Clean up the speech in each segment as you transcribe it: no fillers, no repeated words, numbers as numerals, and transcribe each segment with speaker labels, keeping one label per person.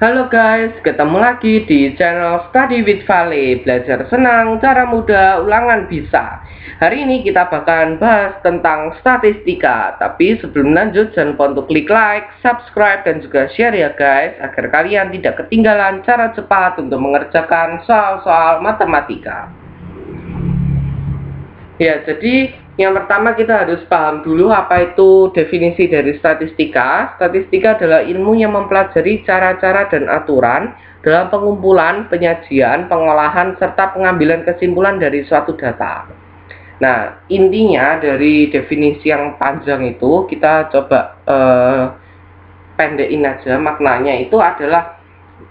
Speaker 1: Halo guys, ketemu lagi di channel Study with Vale. Belajar senang, cara mudah, ulangan bisa. Hari ini kita bakalan bahas tentang statistika. Tapi sebelum lanjut, jangan lupa untuk klik like, subscribe, dan juga share ya guys, agar kalian tidak ketinggalan cara cepat untuk mengerjakan soal-soal matematika. Ya, jadi yang pertama kita harus paham dulu apa itu definisi dari statistika. Statistika adalah ilmu yang mempelajari cara-cara dan aturan dalam pengumpulan, penyajian, pengolahan, serta pengambilan kesimpulan dari suatu data. Nah, intinya dari definisi yang panjang itu kita coba pendekin aja. Maknanya itu adalah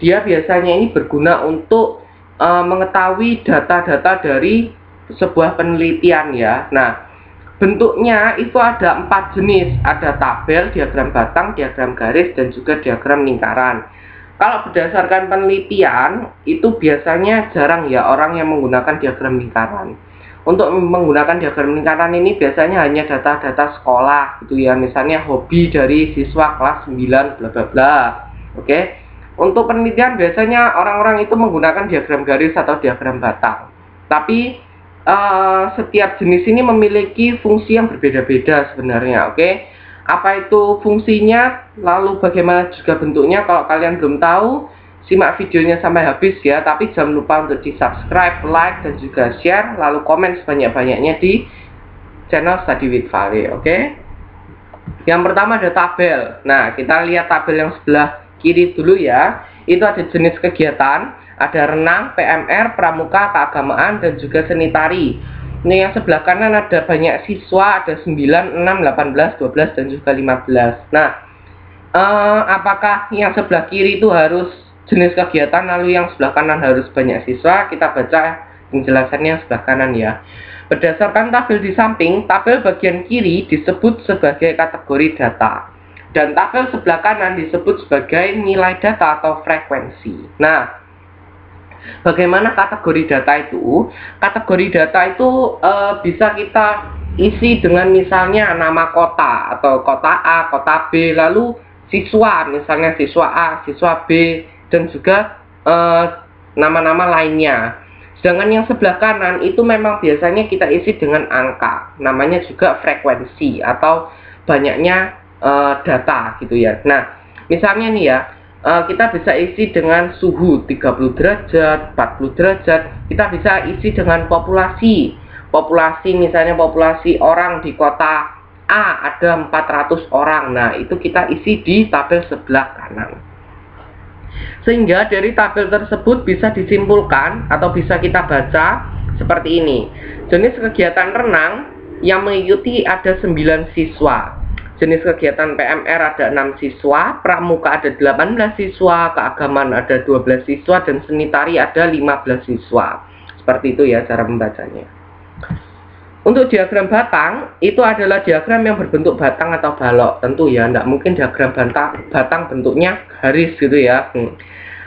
Speaker 1: dia biasanya ini berguna untuk mengetahui data-data dari sebuah penelitian ya. Nah, bentuknya itu ada 4 jenis, ada tabel, diagram batang, diagram garis, dan juga diagram lingkaran. Kalau berdasarkan penelitian itu biasanya jarang ya orang yang menggunakan diagram lingkaran. Untuk menggunakan diagram lingkaran ini biasanya hanya data-data sekolah gitu ya, misalnya hobi dari siswa kelas 9 bla bla bla. Oke. Untuk penelitian biasanya orang-orang itu menggunakan diagram garis atau diagram batang. Tapi setiap jenis ini memiliki fungsi yang berbeda-beda sebenarnya. Oke. Apa itu fungsinya, lalu bagaimana juga bentuknya? Kalau kalian belum tahu, simak videonya sampai habis ya. Tapi jangan lupa untuk di subscribe, like, dan juga share, lalu komen sebanyak-banyaknya di channel Study with Vale. Oke. Yang pertama ada tabel. Nah, kita lihat tabel yang sebelah kiri dulu ya. Itu ada jenis kegiatan, ada renang, PMR, pramuka, keagamaan, dan juga seni tari. Ini yang sebelah kanan ada banyak siswa, ada 9, 6, 18, 12, dan juga 15. Nah, apakah yang sebelah kiri itu harus jenis kegiatan, lalu yang sebelah kanan harus banyak siswa? Kita baca penjelasannya yang sebelah kanan ya. Berdasarkan tabel di samping, tabel bagian kiri disebut sebagai kategori data, dan tabel sebelah kanan disebut sebagai nilai data atau frekuensi. Nah, bagaimana kategori data itu? Kategori data itu bisa kita isi dengan misalnya nama kota atau kota A, kota B, lalu siswa, misalnya siswa A, siswa B, dan juga nama-nama lainnya. Sedangkan yang sebelah kanan itu memang biasanya kita isi dengan angka, namanya juga frekuensi atau banyaknya data gitu ya. Nah, misalnya nih ya, kita bisa isi dengan suhu 30 derajat, 40 derajat. Kita bisa isi dengan populasi. Populasi misalnya populasi orang di kota A ada 400 orang. Nah, itu kita isi di tabel sebelah kanan. Sehingga dari tabel tersebut bisa disimpulkan atau bisa kita baca seperti ini. Jenis kegiatan renang yang mengikuti ada 9 siswa. Jenis kegiatan PMR ada 6 siswa, pramuka ada 18 siswa, keagamaan ada 12 siswa, dan seni tari ada 15 siswa. Seperti itu ya cara membacanya. Untuk diagram batang, itu adalah diagram yang berbentuk batang atau balok. Tentu ya, tidak mungkin diagram batang bentuknya garis gitu ya.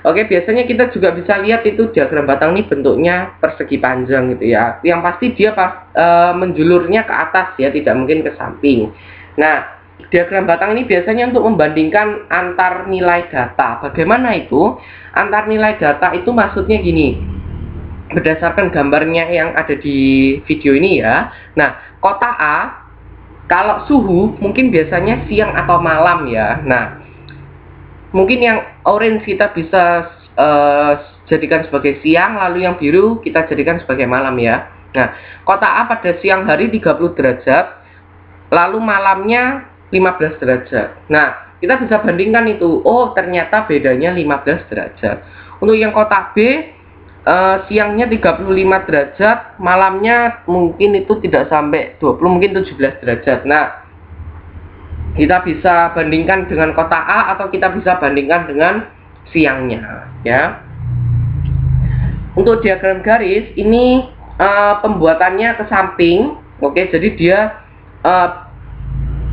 Speaker 1: Oke, biasanya kita juga bisa lihat itu diagram batang ini bentuknya persegi panjang gitu ya. Yang pasti dia menjulurnya ke atas ya, tidak mungkin ke samping. Nah, diagram batang ini biasanya untuk membandingkan antar nilai data. Bagaimana itu? Antar nilai data itu maksudnya gini. Berdasarkan gambarnya yang ada di video ini ya. Nah, kota A, kalau suhu mungkin biasanya siang atau malam ya. Nah, mungkin yang orange kita bisa jadikan sebagai siang, lalu yang biru kita jadikan sebagai malam ya. Nah, kota A pada siang hari 30 derajat, lalu malamnya 15 derajat. Nah, kita bisa bandingkan itu. Oh, ternyata bedanya 15 derajat. Untuk yang kota B, siangnya 35 derajat, malamnya mungkin itu tidak sampai 20, mungkin 17 derajat. Nah, kita bisa bandingkan dengan kota A atau kita bisa bandingkan dengan siangnya ya. Untuk diagram garis ini pembuatannya ke samping. Oke, jadi dia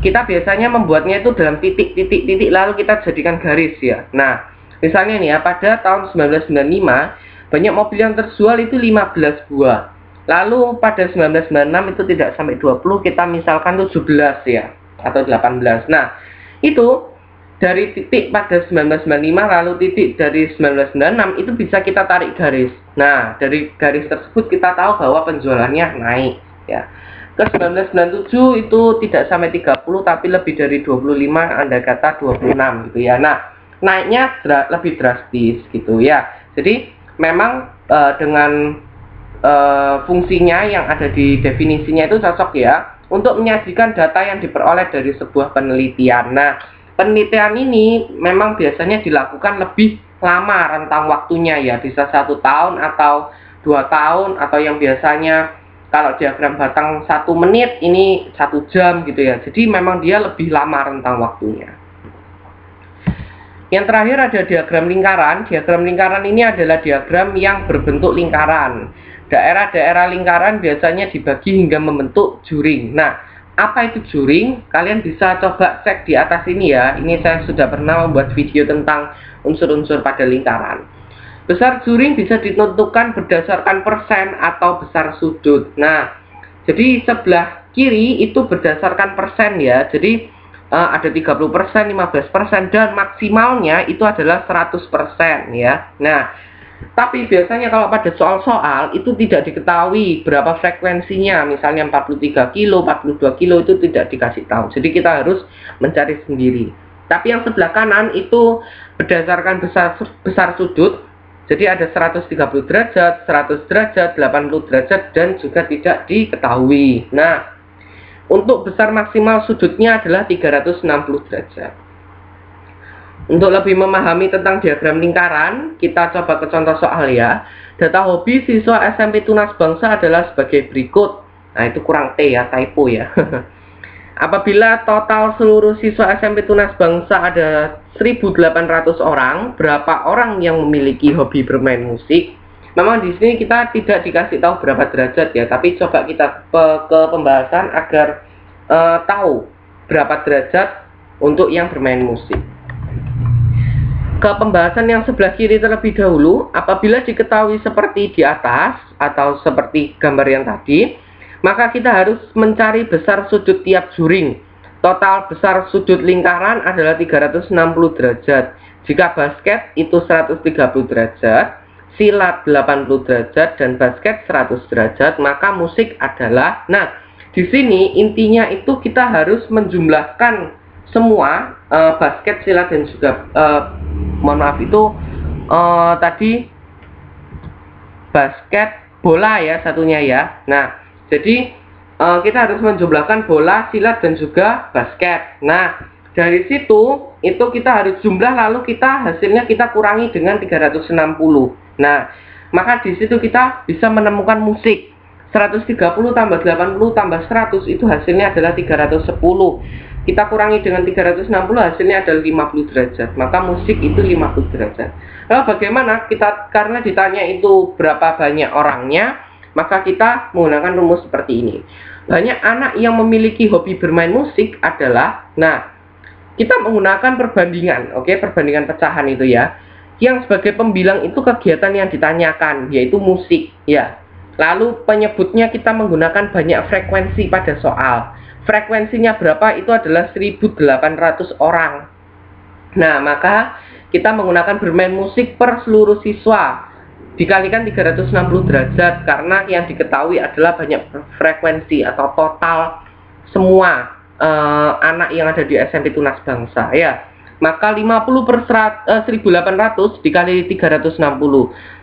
Speaker 1: kita biasanya membuatnya itu dalam titik-titik lalu kita jadikan garis ya. Nah, misalnya nih ya, pada tahun 1995 banyak mobil yang terjual itu 15 buah. Lalu pada 1996 itu tidak sampai 20, kita misalkan 17 ya, atau 18. Nah, itu dari titik pada 1995 lalu titik dari 1996 itu bisa kita tarik garis. Nah, dari garis tersebut kita tahu bahwa penjualannya naik ya. Ke 1997 itu tidak sampai 30 tapi lebih dari 25, andai kata 26 gitu ya. Nah, naiknya lebih drastis gitu ya. Jadi memang dengan fungsinya yang ada di definisinya itu cocok ya untuk menyajikan data yang diperoleh dari sebuah penelitian. Nah, penelitian ini memang biasanya dilakukan lebih lama rentang waktunya ya, bisa 1 tahun atau 2 tahun, atau yang biasanya kalau diagram batang 1 menit ini 1 jam gitu ya. Jadi memang dia lebih lama rentang waktunya. Yang terakhir ada diagram lingkaran. Diagram lingkaran ini adalah diagram yang berbentuk lingkaran. Daerah-daerah lingkaran biasanya dibagi hingga membentuk juring. Nah, apa itu juring? Kalian bisa coba cek di atas ini ya. Ini saya sudah pernah membuat video tentang unsur-unsur pada lingkaran. Besar juring bisa ditentukan berdasarkan persen atau besar sudut. Nah, jadi sebelah kiri itu berdasarkan persen ya. Jadi ada 30%, 15%, dan maksimalnya itu adalah 100% ya. Nah, tapi biasanya kalau pada soal-soal itu tidak diketahui berapa frekuensinya, misalnya 43 kilo, 42 kilo itu tidak dikasih tahu. Jadi kita harus mencari sendiri. Tapi yang sebelah kanan itu berdasarkan besar sudut. Jadi ada 130 derajat, 100 derajat, 80 derajat, dan juga tidak diketahui. Nah, untuk besar maksimal sudutnya adalah 360 derajat. Untuk lebih memahami tentang diagram lingkaran, kita coba ke contoh soal ya. Data hobi siswa SMP Tunas Bangsa adalah sebagai berikut. Nah, itu kurang T ya, typo ya. Apabila total seluruh siswa SMP Tunas Bangsa ada 1.800 orang, berapa orang yang memiliki hobi bermain musik? Memang di sini kita tidak dikasih tahu berapa derajat ya, tapi coba kita ke pembahasan agar tahu berapa derajat untuk yang bermain musik. Ke pembahasan yang sebelah kiri terlebih dahulu, apabila diketahui seperti di atas atau seperti gambar yang tadi, maka kita harus mencari besar sudut tiap juring. Total besar sudut lingkaran adalah 360 derajat. Jika basket itu 130 derajat, silat 80 derajat, dan basket 100 derajat, maka musik adalah, nah, di sini intinya itu kita harus menjumlahkan semua basket, silat, dan juga mohon maaf itu tadi basket, bola ya satunya ya. Nah, jadi kita harus menjumlahkan bola, silat, dan juga basket. Nah, dari situ itu kita harus jumlah, lalu hasilnya kita kurangi dengan 360. Nah, maka di situ kita bisa menemukan musik. 130 tambah 80 tambah 100 itu hasilnya adalah 310. Kita kurangi dengan 360, hasilnya adalah 50 derajat. Maka musik itu 50 derajat. Lalu bagaimana? Karena ditanya itu berapa banyak orangnya, maka kita menggunakan rumus seperti ini. Banyak anak yang memiliki hobi bermain musik adalah, nah, kita menggunakan perbandingan, oke, perbandingan pecahan itu ya. Yang sebagai pembilang itu kegiatan yang ditanyakan, yaitu musik ya. Lalu penyebutnya kita menggunakan banyak frekuensi pada soal. Frekuensinya berapa? Itu adalah 1.800 orang. Nah, maka kita menggunakan bermain musik per seluruh siswa dikalikan 360 derajat, karena yang diketahui adalah banyak frekuensi atau total semua anak yang ada di SMP Tunas Bangsa ya. Maka 50 per 1.800 dikali 360.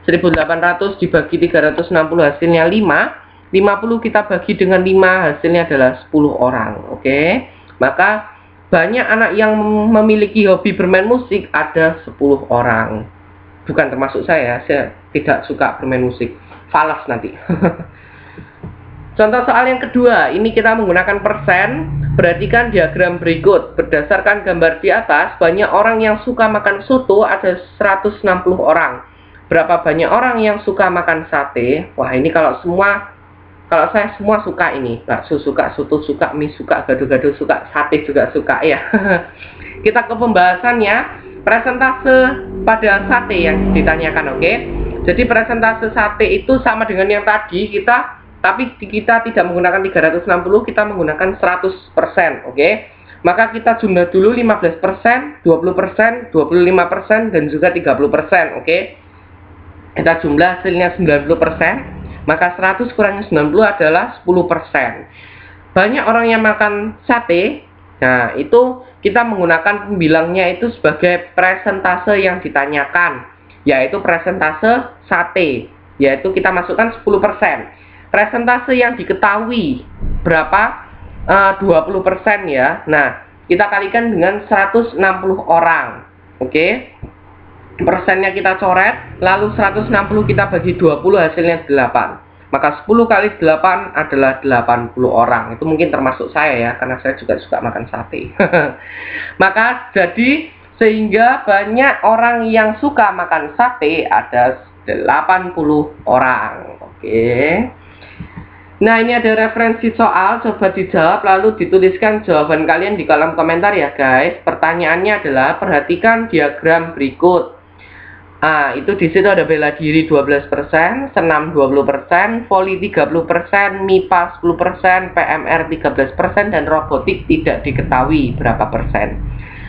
Speaker 1: 1.800 dibagi 360 hasilnya 5. 50 kita bagi dengan 5 hasilnya adalah 10 orang. Oke. Maka banyak anak yang memiliki hobi bermain musik ada 10 orang. Bukan termasuk saya tidak suka bermain musik. Falas nanti. Contoh soal yang kedua, ini kita menggunakan persen. Perhatikan diagram berikut. Berdasarkan gambar di atas, banyak orang yang suka makan soto ada 160 orang. Berapa banyak orang yang suka makan sate? Wah, ini kalau saya semua suka ini. Bakso suka, soto suka, mie suka, gado-gado suka, sate juga suka ya. Kita ke pembahasannya. Persentase pada sate yang ditanyakan, oke? Jadi persentase sate itu sama dengan yang tadi, tapi kita tidak menggunakan 360, kita menggunakan 100%, oke? Maka kita jumlah dulu 15%, 20%, 25%, dan juga 30%. Oke. Kita jumlah hasilnya 90%, maka 100 kurangi 90 adalah 10%. Banyak orang yang makan sate. Nah, itu kita menggunakan pembilangnya itu sebagai persentase yang ditanyakan, yaitu persentase sate, yaitu kita masukkan 10%. Persentase yang diketahui berapa? 20% ya. Nah, kita kalikan dengan 160 orang. Oke. Persennya kita coret, lalu 160 kita bagi 20, hasilnya 8. Maka 10 kali 8 adalah 80 orang. Itu mungkin termasuk saya ya, karena saya juga suka makan sate. Maka jadi sehingga banyak orang yang suka makan sate, ada 80 orang. Oke. Nah, ini ada referensi soal, coba dijawab lalu dituliskan jawaban kalian di kolom komentar ya guys. Pertanyaannya adalah perhatikan diagram berikut. Itu di situ ada bela diri 12%, senam 20%, voli 30%, MIPA 10%, PMR 13%, dan robotik tidak diketahui berapa persen.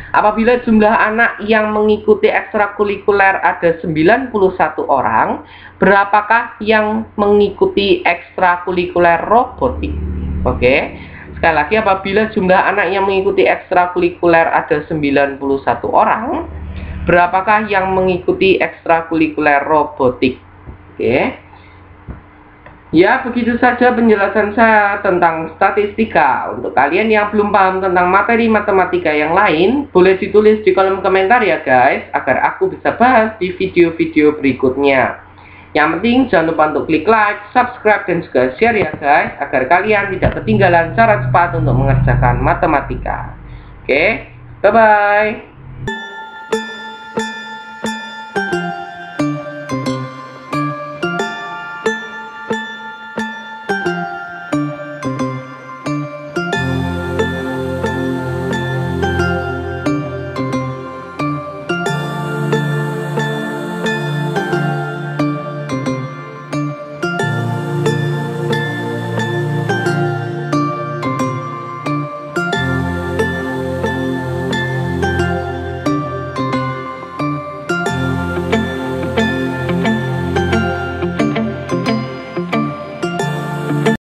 Speaker 1: Apabila jumlah anak yang mengikuti ekstrakurikuler ada 91 orang, berapakah yang mengikuti ekstrakurikuler robotik? Oke. Sekali lagi, apabila jumlah anak yang mengikuti ekstrakurikuler ada 91 orang, berapakah yang mengikuti ekstrakurikuler robotik? Oke. Ya, begitu saja penjelasan saya tentang statistika. Untuk kalian yang belum paham tentang materi matematika yang lain, boleh ditulis di kolom komentar ya guys, agar aku bisa bahas di video-video berikutnya. Yang penting jangan lupa untuk klik like, subscribe, dan juga share ya guys, agar kalian tidak ketinggalan cara cepat untuk mengerjakan matematika. Oke, bye-bye.